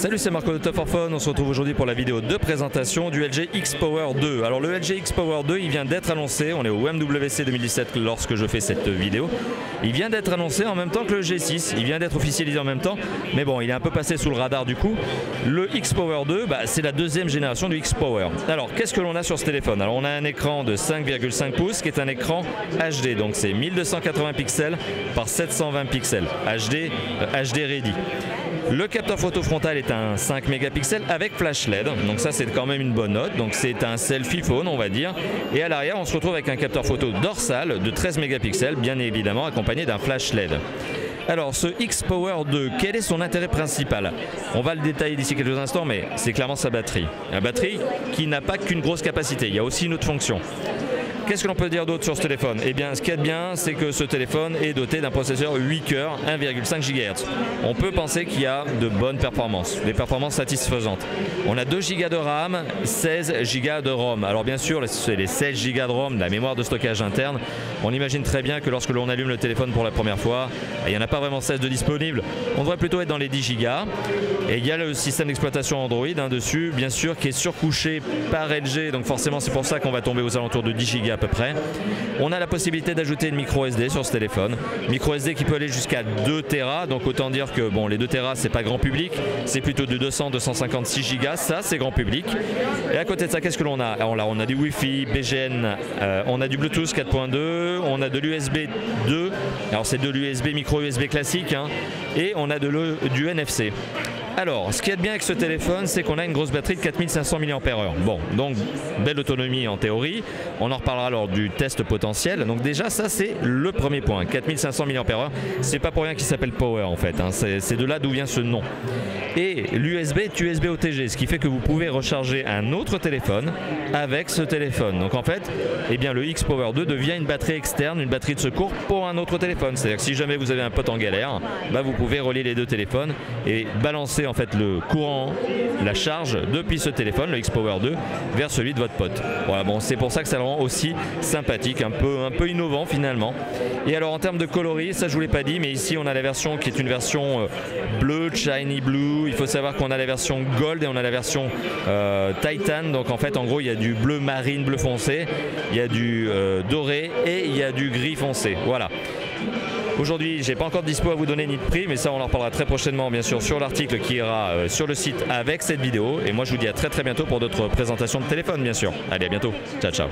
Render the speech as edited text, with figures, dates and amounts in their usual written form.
Salut, c'est Marco de Top for Phone. On se retrouve aujourd'hui pour la vidéo de présentation du LG X-Power 2. Alors le LG X-Power 2, il vient d'être annoncé, on est au MWC 2017 lorsque je fais cette vidéo. Il vient d'être annoncé en même temps que le G6, il vient d'être officialisé en même temps, mais bon, il est un peu passé sous le radar du coup. Le X-Power 2, c'est la deuxième génération du X-Power. Alors qu'est-ce que l'on a sur ce téléphone? Alors on a un écran de 5,5 pouces qui est un écran HD, donc c'est 1280 pixels par 720 pixels, HD ready. Le capteur photo frontal est un 5 mégapixels avec flash LED, donc ça c'est quand même une bonne note, donc c'est un selfie phone on va dire. Et à l'arrière on se retrouve avec un capteur photo dorsal de 13 mégapixels, bien évidemment accompagné d'un flash LED. Alors ce X-Power 2, quel est son intérêt principal? On va le détailler d'ici quelques instants, mais c'est clairement sa batterie. La batterie qui n'a pas qu'une grosse capacité, il y a aussi une autre fonction. Qu'est-ce que l'on peut dire d'autre sur ce téléphone? Eh bien, ce qu'il y a de bien, c'est que ce téléphone est doté d'un processeur 8 cœurs, 1,5 GHz. On peut penser qu'il y a de bonnes performances, des performances satisfaisantes. On a 2 Go de RAM, 16 Go de ROM. Alors bien sûr, c'est les 16 Go de ROM, la mémoire de stockage interne. On imagine très bien que lorsque l'on allume le téléphone pour la première fois, il n'y en a pas vraiment 16 de disponibles. On devrait plutôt être dans les 10 Go. Et il y a le système d'exploitation Android dessus, bien sûr, qui est surcouché par LG. Donc forcément, c'est pour ça qu'on va tomber aux alentours de 10 Go à peu près. On a la possibilité d'ajouter une micro SD sur ce téléphone. Micro SD qui peut aller jusqu'à 2 Tera. Donc autant dire que bon, les 2 Tera, c'est pas grand public. C'est plutôt de 200-256 Go. Ça, c'est grand public. Et à côté de ça, qu'est-ce que l'on a? Alors là, on a du Wi-Fi, BGN, on a du Bluetooth 4.2, on a de l'USB 2. Alors c'est de l'USB, micro USB classique, et on a du NFC. Alors, ce qui est bien avec ce téléphone, c'est qu'on a une grosse batterie de 4500 mAh. Bon, donc belle autonomie en théorie. On en reparlera lors du test potentiel. Donc déjà, ça c'est le premier point. 4500 mAh, c'est pas pour rien qu'il s'appelle Power en fait. C'est de là d'où vient ce nom. Et l'USB est USB OTG, ce qui fait que vous pouvez recharger un autre téléphone avec ce téléphone. Donc en fait, eh bien, le X-Power 2 devient une batterie externe, une batterie de secours pour un autre téléphone. C'est-à-dire que si jamais vous avez un pote en galère, vous pouvez relier les deux téléphones et balancer en fait le courant, la charge depuis ce téléphone, le X-Power 2, vers celui de votre pote. Voilà, bon, c'est pour ça que ça le rend aussi sympathique, un peu innovant finalement. Et alors en termes de coloris, ça je vous l'ai pas dit, mais ici on a la version qui est une version bleu, shiny blue. Il faut savoir qu'on a la version gold et on a la version Titan. Donc en fait, en gros, il y a du bleu marine, bleu foncé, il y a du doré et il y a du gris foncé. Voilà. Aujourd'hui, j'ai pas encore de dispo à vous donner ni de prix, mais ça on en reparlera très prochainement bien sûr sur l'article qui ira sur le site avec cette vidéo. Et moi je vous dis à très bientôt pour d'autres présentations de téléphone bien sûr. Allez, à bientôt. Ciao ciao.